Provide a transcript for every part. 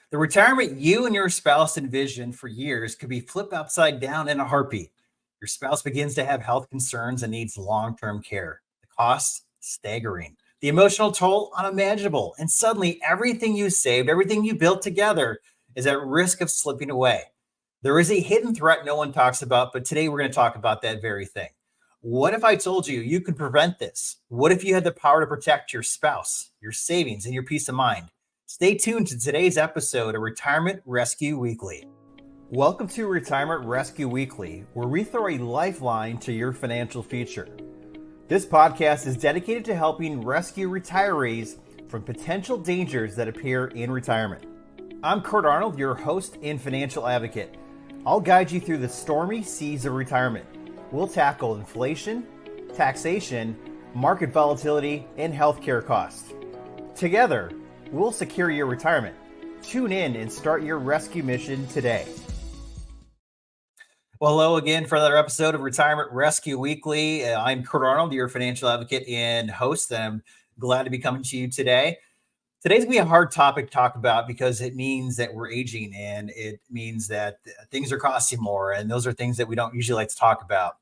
The retirement you and your spouse envisioned for years could be flipped upside down in a heartbeat. Your spouse begins to have health concerns and needs long term care. The cost, staggering. The emotional toll, unimaginable. And suddenly, everything you saved, everything you built together is at risk of slipping away. There is a hidden threat no one talks about, but today we're going to talk about that very thing. What if I told you you could prevent this? What if you had the power to protect your spouse, your savings, and your peace of mind? Stay tuned to today's episode of Retirement Rescue Weekly. Welcome to Retirement Rescue Weekly, where we throw a lifeline to your financial future. This podcast is dedicated to helping rescue retirees from potential dangers that appear in retirement. I'm Kurt Arnold, your host and financial advocate. I'll guide you through the stormy seas of retirement. We'll tackle inflation, taxation, market volatility, and healthcare costs. Together, we'll secure your retirement. Tune in and start your rescue mission today. Well, hello again for another episode of Retirement Rescue Weekly. I'm Kurt Arnold, your financial advocate and host, and I'm glad to be coming to you today. Today's going to be a hard topic to talk about because it means that we're aging and it means that things are costing more. And those are things that we don't usually like to talk about.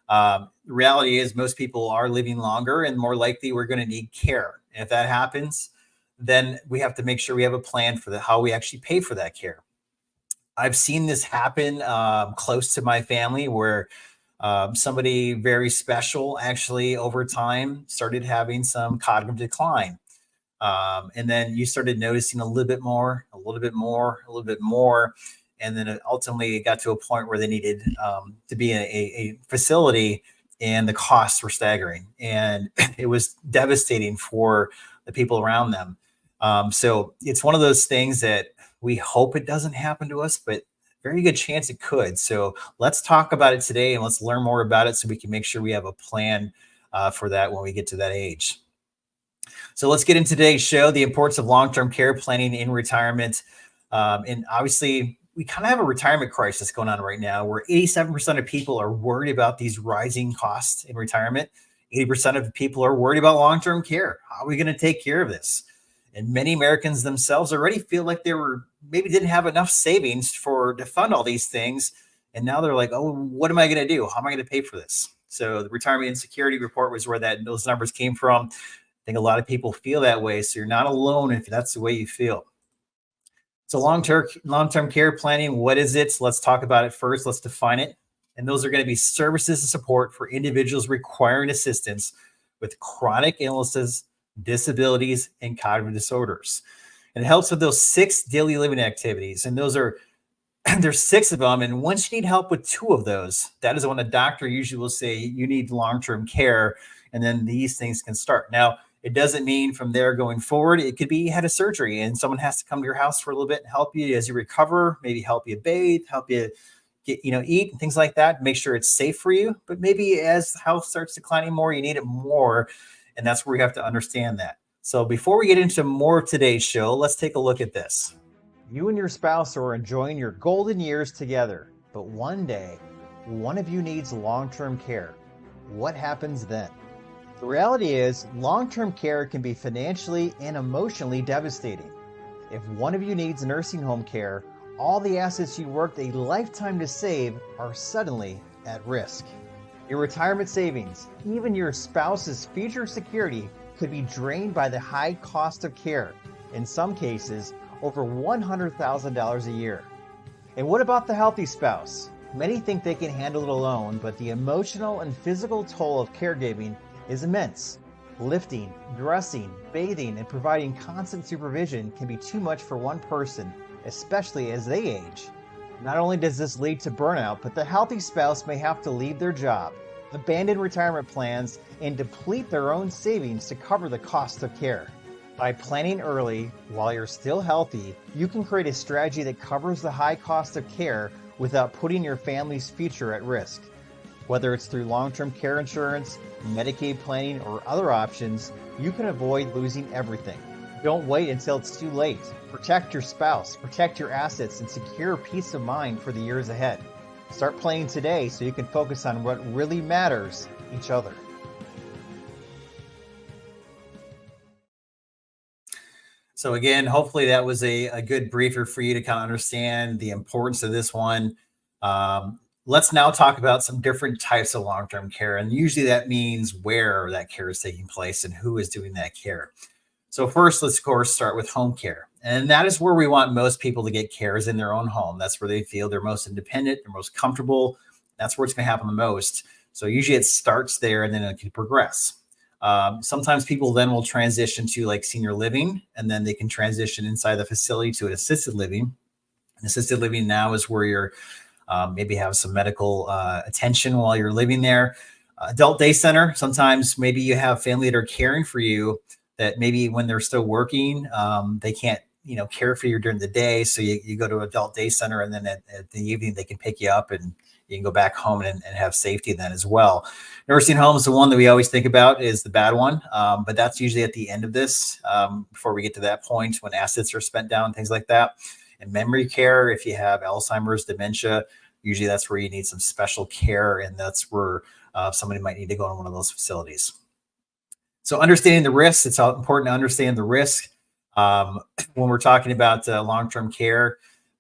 The reality is most people are living longer and more likely we're going to need care. And if that happens, then we have to make sure we have a plan for how we actually pay for that care. I've seen this happen close to my family where somebody very special actually over time started having some cognitive decline. And then you started noticing a little bit more. And then ultimately it got to a point where they needed to be in a facility and the costs were staggering. And it was devastating for the people around them. So it's one of those things that we hope it doesn't happen to us, but very good chance it could. So let's talk about it today and let's learn more about it so we can make sure we have a plan for that when we get to that age. So let's get into today's show, the importance of long-term care planning in retirement. And obviously, we kind of have a retirement crisis going on right now where 87% of people are worried about these rising costs in retirement. 80% of people are worried about long-term care. How are we going to take care of this? And many Americans themselves already feel like they maybe didn't have enough savings to fund all these things. And now they're like, oh, what am I going to do? How am I going to pay for this? So the Retirement Insecurity Report was where those numbers came from. I think a lot of people feel that way. So you're not alone if that's the way you feel. So long-term care planning, what is it? So let's talk about it first. Let's define it. And those are going to be services and support for individuals requiring assistance with chronic illnesses, disabilities, and cognitive disorders. And it helps with those 6 daily living activities. And there's 6 of them. And once you need help with 2 of those, that is when a doctor usually will say you need long-term care. And then these things can start. Now, it doesn't mean from there going forward, it could be you had a surgery and someone has to come to your house for a little bit and help you as you recover, maybe help you bathe, help you get, eat and things like that. Make sure it's safe for you. But maybe as health starts declining more, you need it more. And that's where we have to understand that. So before we get into more of today's show, let's take a look at this. You and your spouse are enjoying your golden years together, but one day, one of you needs long-term care. What happens then? The reality is, long-term care can be financially and emotionally devastating. If one of you needs nursing home care, all the assets you worked a lifetime to save are suddenly at risk. Your retirement savings, even your spouse's future security, could be drained by the high cost of care, in some cases, over $100,000 a year. And what about the healthy spouse? Many think they can handle it alone, but the emotional and physical toll of caregiving is immense. Lifting, dressing, bathing, and providing constant supervision can be too much for one person, especially as they age. Not only does this lead to burnout, but the healthy spouse may have to leave their job, abandon retirement plans, and deplete their own savings to cover the cost of care. By planning early, while you're still healthy, you can create a strategy that covers the high cost of care without putting your family's future at risk. Whether it's through long-term care insurance, Medicaid planning, or other options, you can avoid losing everything. Don't wait until it's too late. Protect your spouse, protect your assets, and secure peace of mind for the years ahead. Start planning today so you can focus on what really matters, each other. So again, hopefully that was a good briefer for you to kind of understand the importance of this one. Let's now talk about some different types of long-term care. And usually that means where that care is taking place and who is doing that care. So first, let's of course start with home care. And that is where we want most people to get care, is in their own home. That's where they feel they're most independent, they're most comfortable. That's where it's going to happen the most. So usually it starts there and then it can progress. Sometimes people then will transition to like senior living, and then they can transition inside the facility to an assisted living. And assisted living now is where you're maybe have some medical attention while you're living there. Adult day center, sometimes maybe you have family that are caring for you that maybe when they're still working, they can't, care for you during the day. So you go to adult day center, and then at the evening, they can pick you up and you can go back home and have safety then as well. Nursing home is the one that we always think about is the bad one. But that's usually at the end of this, before we get to that point when assets are spent down, things like that. And memory care, if you have Alzheimer's, dementia, usually that's where you need some special care. And that's where somebody might need to go to one of those facilities. So understanding the risks, it's important to understand the risk when we're talking about long-term care.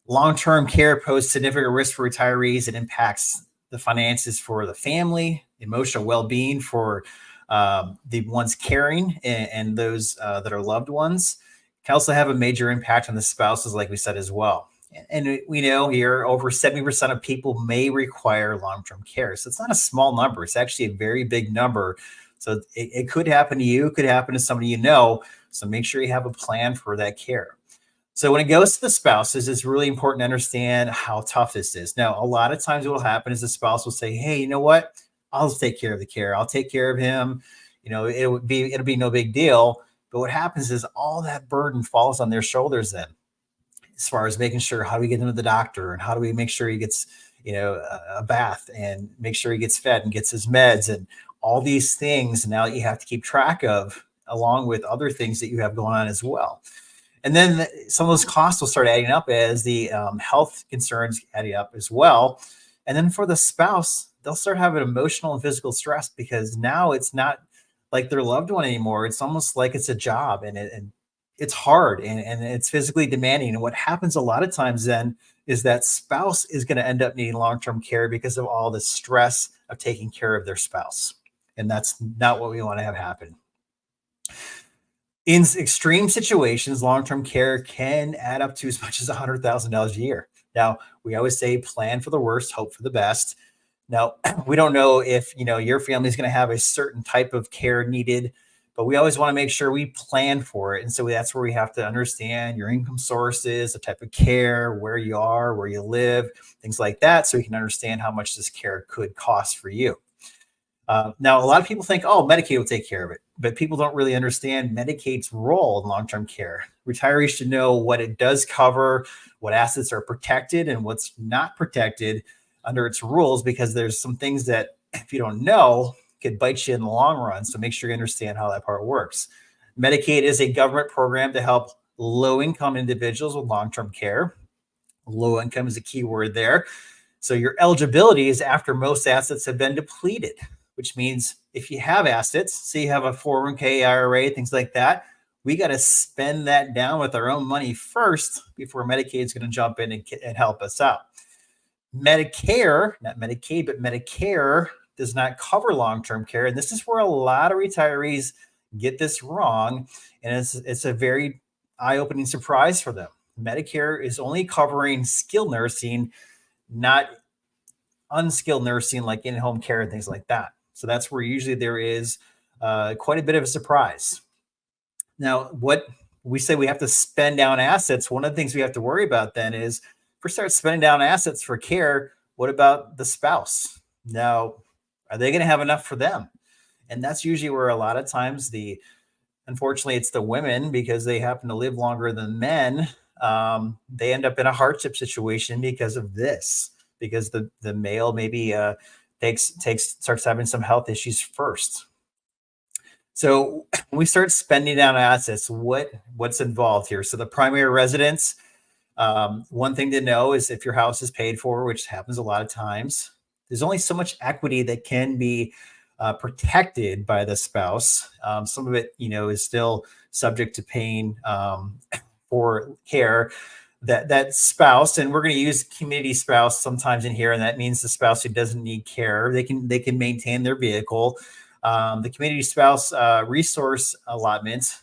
Long-term care poses significant risk for retirees. It impacts the finances for the family, emotional well-being for the ones caring, and those that are loved ones. It can also have a major impact on the spouses, like we said as well. And we know here over 70% of people may require long-term care. So it's not a small number. It's actually a very big number. So it could happen to you, it could happen to somebody you know. So make sure you have a plan for that care. So when it goes to the spouses, it's really important to understand how tough this is. Now, a lot of times what will happen is the spouse will say, hey, you know what? I'll take care of the care. I'll take care of him. It'll be no big deal. But what happens is all that burden falls on their shoulders then, as far as making sure, how do we get him to the doctor, and how do we make sure he gets, a bath, and make sure he gets fed and gets his meds, and all these things now that you have to keep track of, along with other things that you have going on as well. And then some of those costs will start adding up as the health concerns adding up as well. And then for the spouse, they'll start having emotional and physical stress, because now it's not like their loved one anymore. It's almost like it's a job, and it's hard, and it's physically demanding. And what happens a lot of times then is that spouse is going to end up needing long-term care because of all the stress of taking care of their spouse. And that's not what we want to have happen. In extreme situations, long-term care can add up to as much as $100,000 a year. Now, we always say plan for the worst, hope for the best. Now, we don't know if, your family is going to have a certain type of care needed, but we always want to make sure we plan for it. And so that's where we have to understand your income sources, the type of care, where you are, where you live, things like that, so we can understand how much this care could cost for you. Now, a lot of people think, Medicaid will take care of it, but people don't really understand Medicaid's role in long-term care. Retirees should know what it does cover, what assets are protected and what's not protected under its rules, because there's some things that, if you don't know, could bite you in the long run. So make sure you understand how that part works. Medicaid is a government program to help low-income individuals with long-term care. Low income is a key word there. So your eligibility is after most assets have been depleted, which means if you have assets, say you have a 401k, IRA, things like that, we got to spend that down with our own money first before Medicaid is going to jump in and help us out. Medicare, not Medicaid, but Medicare does not cover long-term care. And this is where a lot of retirees get this wrong. And it's a very eye-opening surprise for them. Medicare is only covering skilled nursing, not unskilled nursing like in-home care and things like that. So that's where usually there is quite a bit of a surprise. Now, what we say we have to spend down assets, one of the things we have to worry about then is, if we start spending down assets for care, what about the spouse? Now, are they going to have enough for them? And that's usually where a lot of times unfortunately, it's the women, because they happen to live longer than men. They end up in a hardship situation because of this, because the male maybe starts having some health issues first. So when we start spending down assets, what's involved here? So the primary residence, one thing to know is if your house is paid for, which happens a lot of times, there's only so much equity that can be protected by the spouse. Some of it, is still subject to paying for care, that spouse, and we're going to use community spouse sometimes in here, and that means the spouse who doesn't need care, they can maintain their vehicle. The community spouse resource allotment,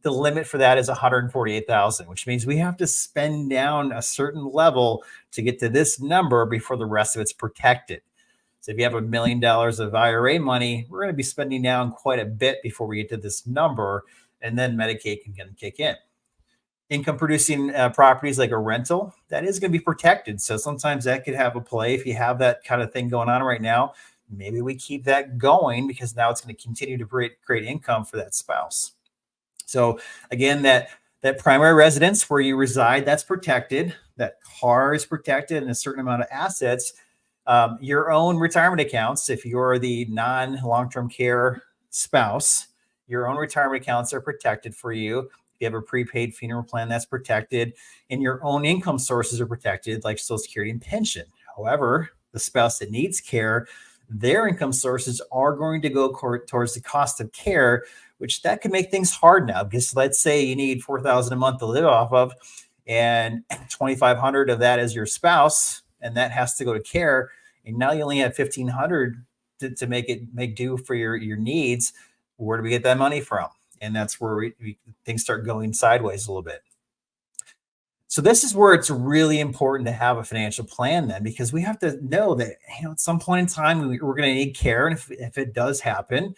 the limit for that is 148,000, which means we have to spend down a certain level to get to this number before the rest of it's protected. So if you have $1 million of IRA money, we're going to be spending down quite a bit before we get to this number, and then Medicaid can kick in. Income producing properties like a rental, that is going to be protected. So sometimes that could have a play. If you have that kind of thing going on right now, maybe we keep that going because now it's going to continue to create income for that spouse. So again, that primary residence where you reside, that's protected. That car is protected, and a certain amount of assets. Your own retirement accounts, if you're the non-long-term care spouse, your own retirement accounts are protected for you. If you have a prepaid funeral plan, that's protected, and your own income sources are protected, like Social Security and pension. However, the spouse that needs care, their income sources are going to go towards the cost of care, which that could make things hard now. Because let's say you need $4,000 a month to live off of, and $2,500 of that is your spouse, and that has to go to care, and now you only have $1,500 to make do for your needs. Where do we get that money from? And that's where things start going sideways a little bit. So this is where it's really important to have a financial plan then, because we have to know that at some point in time we're going to need care, and if it does happen,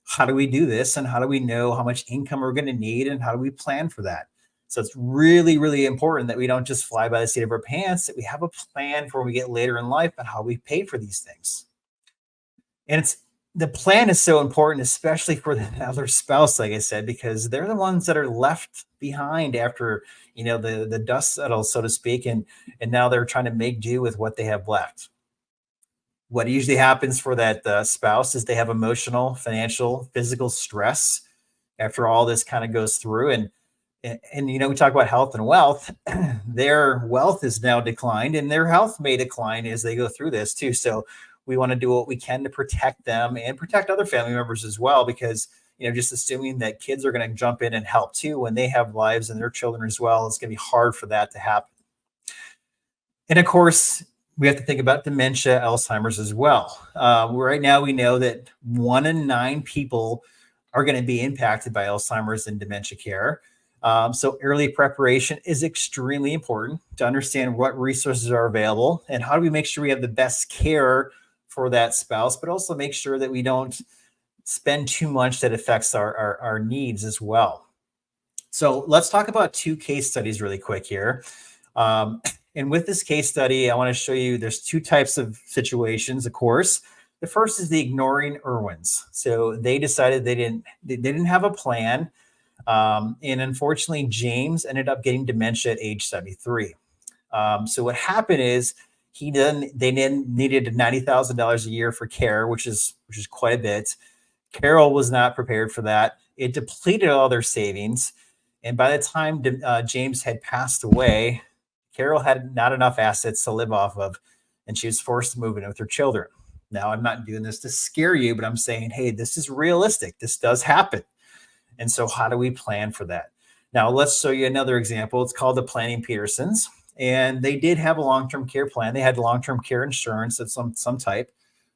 how do we do this, and how do we know how much income we're going to need, and how do we plan for that? So it's really, really important that we don't just fly by the seat of our pants, that we have a plan for when we get later in life and how we pay for these things. And the plan is so important, especially for the other spouse, like I said, because they're the ones that are left behind after, the dust settles, so to speak, and now they're trying to make do with what they have left. What usually happens for that spouse is they have emotional, financial, physical stress after all this kind of goes through. And we talk about health and wealth. Their wealth is now declined, and their health may decline as they go through this too. So we want to do what we can to protect them and protect other family members as well, because, just assuming that kids are going to jump in and help too when they have lives and their children as well, it's going to be hard for that to happen. And of course, we have to think about dementia, Alzheimer's as well. Right now, we know that 1 in 9 people are going to be impacted by Alzheimer's and dementia care. So early preparation is extremely important to understand what resources are available and how do we make sure we have the best care for that spouse, but also make sure that we don't spend too much that affects our needs as well. So let's talk about 2 case studies really quick here. And with this case study, I want to show you there's 2 types of situations, of course. The first is the ignoring Irwins. So they decided they didn't have a plan. And unfortunately, James ended up getting dementia at age 73. So what happened is they then needed $90,000 a year for care, which is quite a bit. Carol was not prepared for that. It depleted all their savings. And by the time James had passed away, Carol had not enough assets to live off of, and she was forced to move in with her children. Now, I'm not doing this to scare you, but I'm saying, hey, this is realistic. This does happen. And so how do we plan for that? Now, let's show you another example. It's called the Planning Petersons. And they did have a long-term care plan. They had long-term care insurance of some type.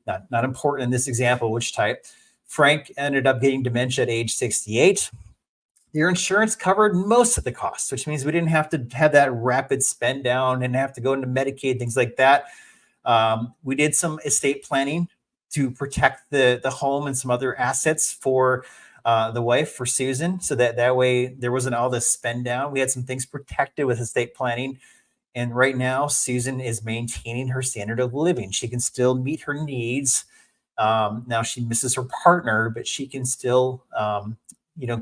Not important in this example, which type. Frank ended up getting dementia at age 68. Their insurance covered most of the costs, which means we didn't have to have that rapid spend down and have to go into Medicaid, things like that. We did some estate planning to protect the home and some other assets for the wife, for Susan, so that way there wasn't all this spend down. We had some things protected with estate planning. And right now, Susan is maintaining her standard of living. She can still meet her needs. Now she misses her partner, but she can still,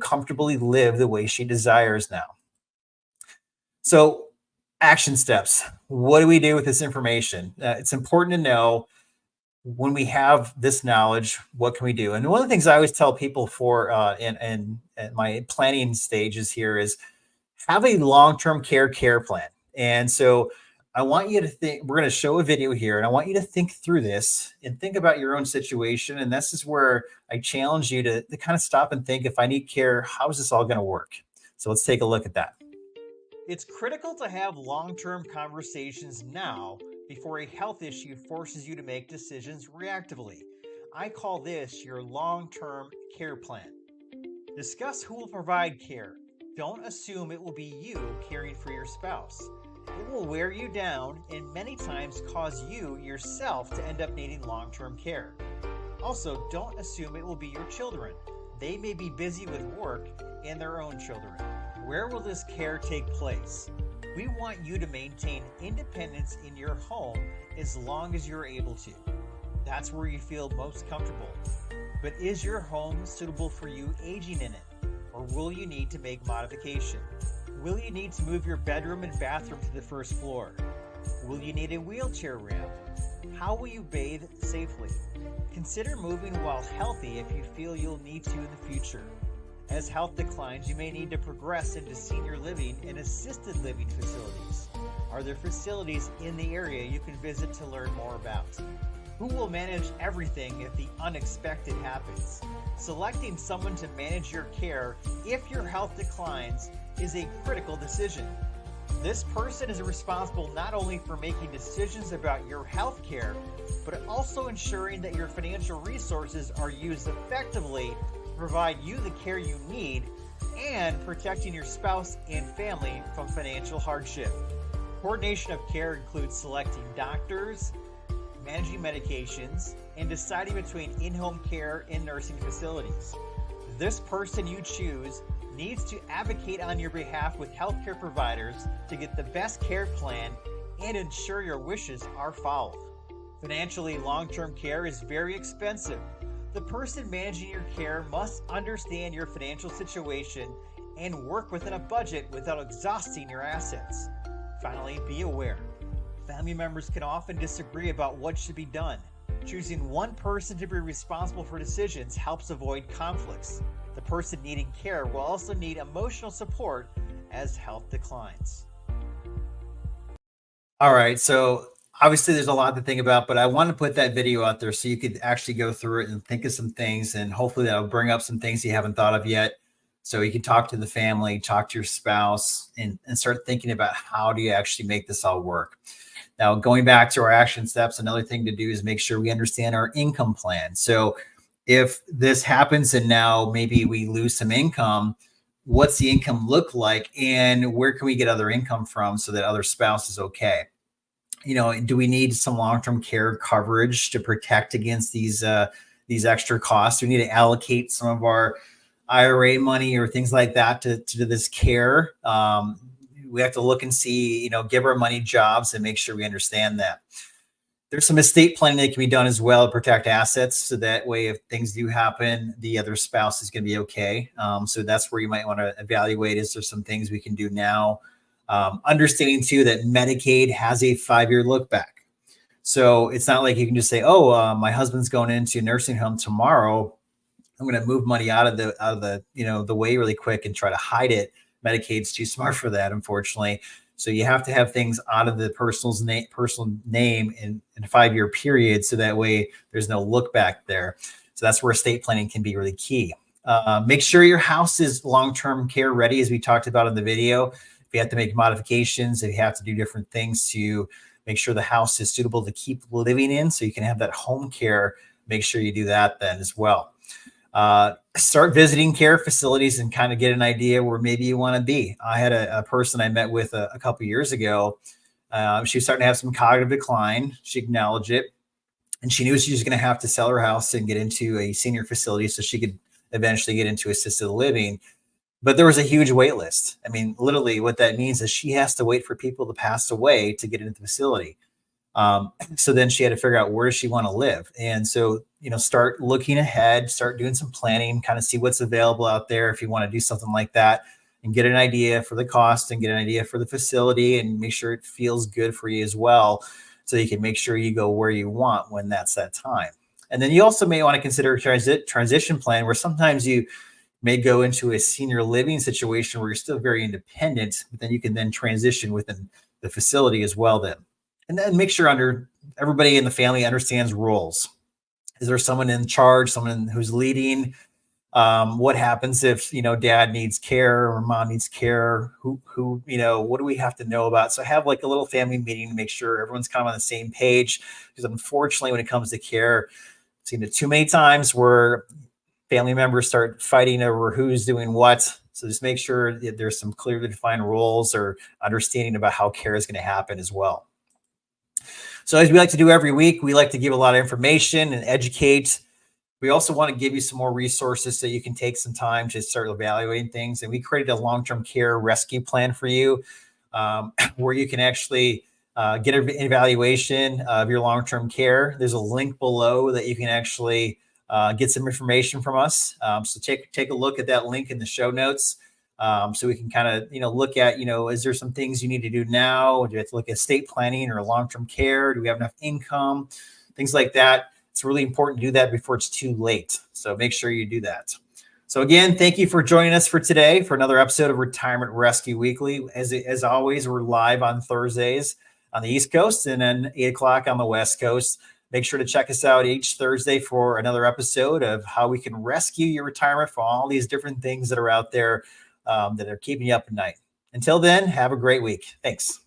comfortably live the way she desires now. So action steps. What do we do with this information? It's important to know when we have this knowledge, what can we do? And one of the things I always tell people for in my planning stages here is have a long-term care plan. And so I want you to think, we're going to show a video here, and I want you to think through this and think about your own situation. And this is where I challenge you to kind of stop and think, if I need care, how is this all going to work? So let's take a look at that. It's critical to have long-term conversations now before a health issue forces you to make decisions reactively. I call this your long-term care plan. Discuss who will provide care. Don't assume it will be you caring for your spouse. It will wear you down and many times cause you yourself to end up needing long-term care. Also, don't assume it will be your children. They may be busy with work and their own children. Where will this care take place? We want you to maintain independence in your home as long as you're able to. That's where you feel most comfortable. But is your home suitable for you aging in it? Or will you need to make modification? Will you need to move your bedroom and bathroom to the first floor? Will you need a wheelchair ramp? How will you bathe safely? Consider moving while healthy if you feel you'll need to in the future. As health declines, you may need to progress into senior living and assisted living facilities. Are there facilities in the area you can visit to learn more about? Who will manage everything if the unexpected happens? Selecting someone to manage your care if your health declines is a critical decision. This person is responsible not only for making decisions about your health care, but also ensuring that your financial resources are used effectively to provide you the care you need and protecting your spouse and family from financial hardship. Coordination of care includes selecting doctors, managing medications, and deciding between in-home care and nursing facilities. This person you choose needs to advocate on your behalf with healthcare providers to get the best care plan and ensure your wishes are followed. Financially, long-term care is very expensive. The person managing your care must understand your financial situation and work within a budget without exhausting your assets. Finally, be aware. Family members can often disagree about what should be done. Choosing one person to be responsible for decisions helps avoid conflicts. The person needing care will also need emotional support as health declines. All right, so obviously there's a lot to think about, but I want to put that video out there so you could actually go through it and think of some things, and hopefully that'll bring up some things you haven't thought of yet. So you can talk to the family, talk to your spouse, and start thinking about how do you actually make this all work. Now, going back to our action steps, another thing to do is make sure we understand our income plan. So if this happens and now maybe we lose some income, what's the income look like, and where can we get other income from so that other spouse is okay? You know, do we need some long-term care coverage to protect against these extra costs? Do we need to allocate some of our IRA money or things like that to this care? We have to look and see, you know, give our money jobs and make sure we understand that. There's some estate planning that can be done as well to protect assets. So that way, if things do happen, the other spouse is going to be okay. So that's where you might want to evaluate, is there some things we can do now? Understanding too that Medicaid has a 5-year look back. So it's not like you can just say, oh, my husband's going into a nursing home tomorrow. I'm going to move money out of the the way really quick and try to hide it. Medicaid's too smart for that, unfortunately. So you have to have things out of the personal name in a 5-year period, so that way there's no look back there. So that's where estate planning can be really key. Make sure your house is long-term care ready, as we talked about in the video. If you have to make modifications, if you have to do different things to make sure the house is suitable to keep living in, so you can have that home care, make sure you do that then as well. Start visiting care facilities and kind of get an idea where maybe you want to be. I had a person I met with a couple of years ago. She was starting to have some cognitive decline. She acknowledged it, and she knew she was going to have to sell her house and get into a senior facility so she could eventually get into assisted living. But there was a huge wait list. I mean, literally what that means is she has to wait for people to pass away to get into the facility. So then she had to figure out, where does she want to live? And so, start looking ahead, start doing some planning, kind of see what's available out there if you want to do something like that, and get an idea for the cost and get an idea for the facility, and make sure it feels good for you as well, so you can make sure you go where you want when that's that time. And then you also may want to consider a transition plan, where sometimes you may go into a senior living situation where you're still very independent, but then you can then transition within the facility as well then. And then make sure everybody in the family understands roles. Is there someone in charge, someone who's leading? What happens if, dad needs care or mom needs care? What do we have to know about? So have like a little family meeting to make sure everyone's kind of on the same page. Because unfortunately, when it comes to care, I've seen it too many times where family members start fighting over who's doing what. So just make sure that there's some clearly defined roles or understanding about how care is going to happen as well. So as we like to do every week, we like to give a lot of information and educate. We also want to give you some more resources so you can take some time to start evaluating things. And we created a long-term care rescue plan for you where you can actually get an evaluation of your long-term care. There's a link below that you can actually get some information from us. So take a look at that link in the show notes. So we can kind of, look at, is there some things you need to do now? Do you have to look at estate planning or long-term care? Do we have enough income? Things like that. It's really important to do that before it's too late. So make sure you do that. So again, thank you for joining us for today for another episode of Retirement Rescue Weekly. As always, we're live on Thursdays on the East Coast and then 8 o'clock on the West Coast. Make sure to check us out each Thursday for another episode of how we can rescue your retirement from all these different things that are out there that are keeping you up at night. Until then, have a great week. Thanks.